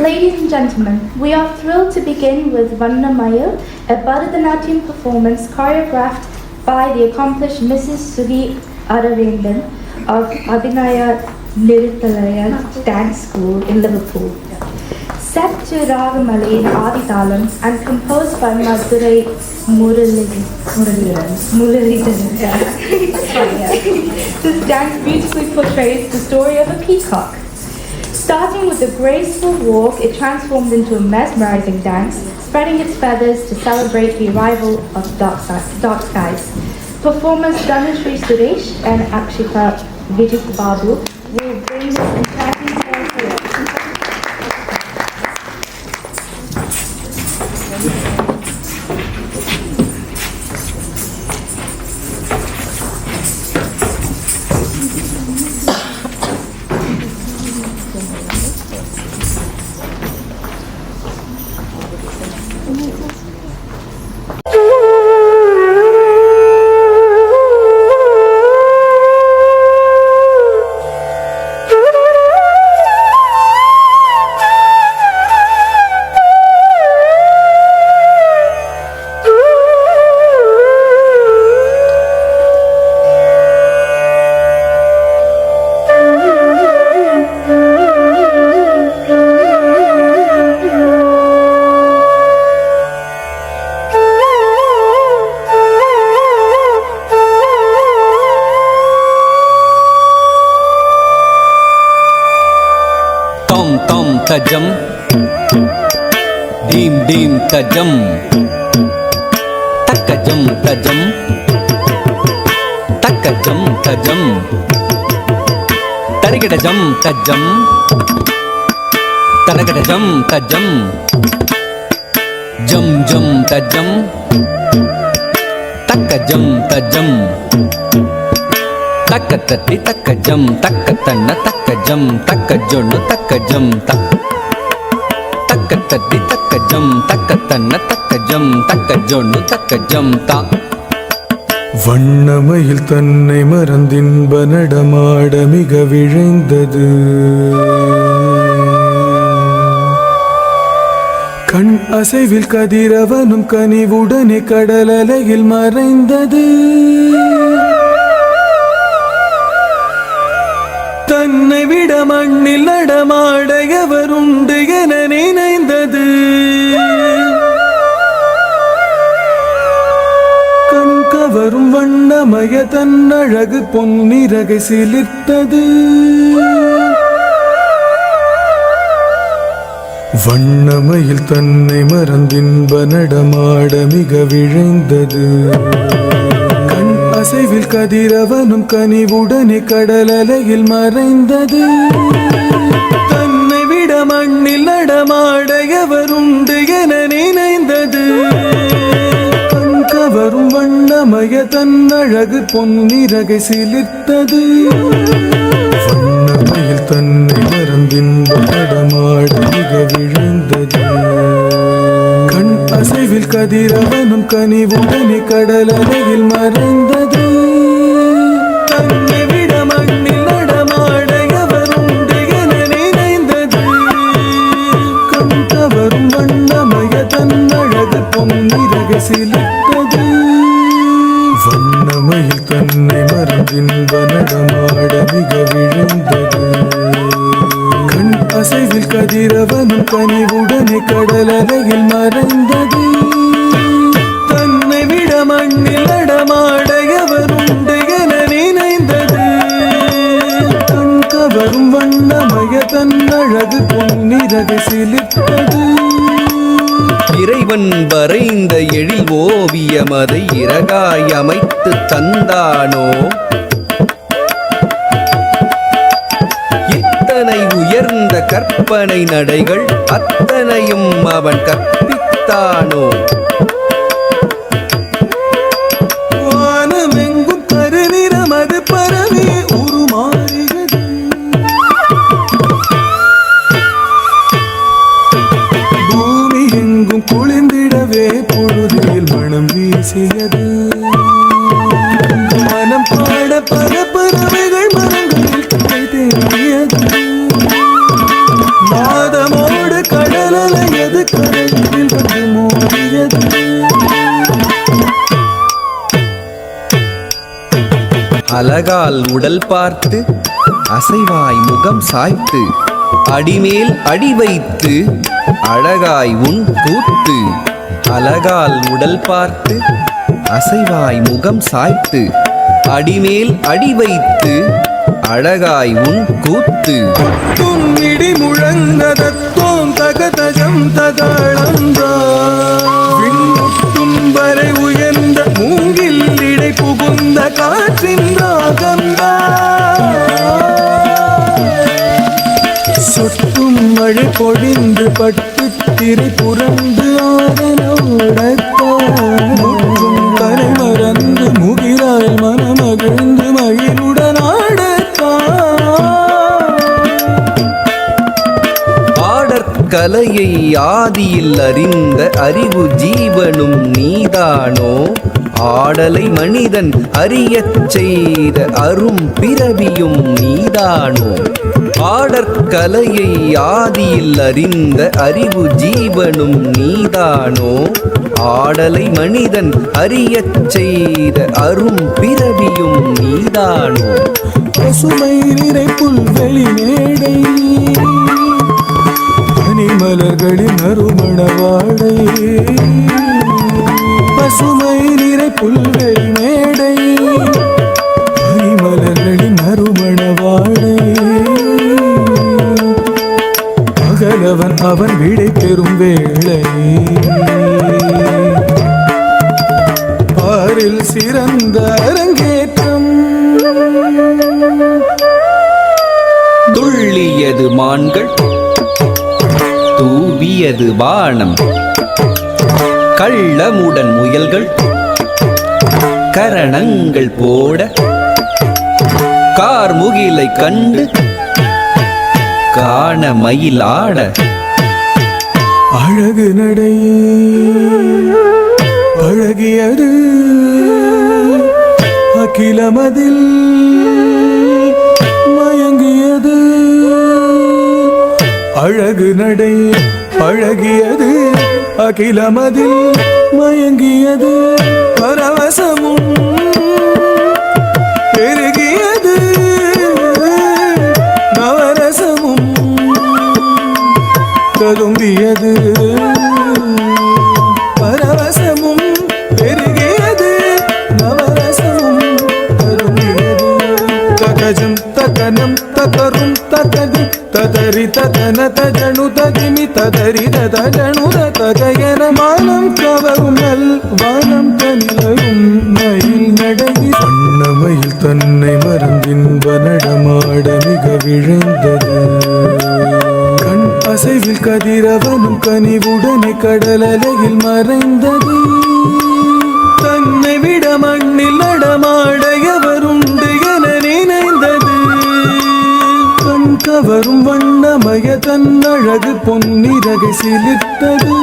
Ladies and gentlemen, we are thrilled to begin with Vannamaya, a Bharatanatyam performance choreographed by the accomplished Mrs. Sugi Aravindan of Abhinaya Niruthalaya Dance School in Liverpool. Set to Ragamalli in Adithalam and composed by Madurai Muralidharan. This dance beautifully portrays the story of a peacock. Starting with a graceful walk, it transformed into a mesmerizing dance, spreading its feathers to celebrate the arrival of dark skies. Performers Dhanashree Suresh and Akshita Vijay Babu will bring this enchanting tale to us. Tajam, dim tajam, takajam tajam, takajam tajam, tarikadajam tajam, tarakadajam tajam, jam tajam, takajam tajam. Takatati takajam, takatana takajam, takajonu takajam, takatati takajam, takatana takajam, takajonu takajam ta. வண்ணமயில் தன்னை மறந்தின்ப நடமாட மிக விழைந்தது. கண் அசைவில் கதிரவனும் கனிவுடனே கடலலையில் மறைந்தது. தன்னை விட மண்ணில் நடமாட எவருண்டு என நினைந்தது. கண் கவரும் வண்ணமய தன்னழகு பொன்னிறகை சிலிர்த்தது. வண்ணமயில் தன்னை மறந்தின்ப நடமாட மிக விழைந்தது. அசைவில் கதிரவனும் கனிவுடனே கடலலையில் மறைந்தது. தன்னை விட மண்ணில் நடமாட எவருண்டு என நினைந்தது. கண் கவரும் வண்ணமய தன்னழகு பொன்னிறகை சிலிர்த்தது. வண்ணமயில் தன்னை மறந்தின்ப நடமாட மிக விழுந்தது. கண் அசைவில் கதிரவனும் கனிவுடனே கடலலையில் மறைந்தது. தன்னை விட மண்ணில் நடமாட எவருண்டு என நினைந்தது. கண் கவரும் வண்ணமய தன்னழகு பொன்னிறகை சிலிர்த்தது. வண்ணமயில் தன்னை மறந்தின்ப நடமாட மிக விழுந்தது. கண் அசைவில் கதிரவனும் கனிவுடனே கடலலையில் மறைந்தது. தன்னை விட மண்ணில் நடமாட எவருண்டு என நினைந்தது. கண் கவரும் வண்ணமய தன்னழகு பொன்னிறகை சிலிர்த்தது. இறைவன் வரைந்த எழில் ஓவியம் அதை இறகாய் அமைத்து தந்தானோ. இத்தனை உயர்ந்த கற்பனை நடைகள் அத்தனையும் அவன் கற்பித்தானோ. வானமெங்கும் கருநிறம் அது பரவி உருமாறியது. பூமி எங்கும் குளிர்ந்திடவே பொழுதில் மனம் வீசியது. மனம் பாட பல பறவைகள் மரங்களில் தேடியது. நாதமோடு அலகால் உடல் பார்த்து அசைவாய் முகம் சாய்த்து அடிமேல் அடி வைத்து அழகாய் உன் கூத்து. அலகால் உடல் பார்த்து அசைவாய் முகம் சாய்த்து அடிமேல் அடி வைத்து அழகாய் உன் கூத்து. கொட்டும் இடி முழங்கதத்தோம் தகதஜம் தகளந்தாட்டும் வரை உயர்ந்த மூங்கில் இடை புகுந்த காற்றின் ராகந்தா. சொட்டும் மழை பொழிந்து பட்டு திரை புரண்டு ஆடனோடத்தான் கரை மறந்து முகிராய் மனமகிழ்ந்து மகிழுடன் கலையை ஆதியில் அறிந்த அறிவு ஜீவனும் நீதானோ. ஆடலை மனிதன் அறியச் செய்த அரும் பிறவியும் நீதானோ. ஆடற்கலையை ஆதியில் அறிந்த அறிவு ஜீவனும் நீதானோ. ஆடலை மனிதன் அறியச் செய்த அரும் பிறவியும் நீதானோ. பசுமை நிறை புல்வெளி மேடை மலர்களின் அருமணவாடை. பசுமை நிறை புல்வெளி மேடை மலர்களின் அருமணவாடை. பகலவன் அவன் விடை பெறும் வேளை பாரில் சிறந்த அரங்கேற்றம். துள்ளியது மான்கள் தூவியது வானம் கள்ளமுடன் முயல்கள் கரணங்கள் போட கார்முகிலை கண்டு காண மயில் ஆட. அழகு நடை பழகியது அகிலமதில் மயங்கியது. அழகு நடை பழகியது அகிலமதில் மயங்கியது. பரவசமும் பெருகியது நவரசமும் ததும்பியது. பரவசமும் பெருகியது நவரசமும் ததும்பியது. தகஜம் தகனம் தகரும் தகது ததரி ததன தஜனு தகிமி ததரி ததஜனு ததயன. மானம் கவரும் நல் வானம் தனிலரும் மயில் நடகி. வண்ணமயில் தன்னை மறந்தின்ப நடமாட மிக விழைந்தது. கண் அசைவில் கதிரவனும் கனிவுடனே கடலலையில் மறைந்தது. தன்னை விட மண்ணில் நடமாட எவருண்டு என நினைந்தது. கவரும் வண்ணமய தன் அழகு பொன்னிறகை சிலிர்த்தது.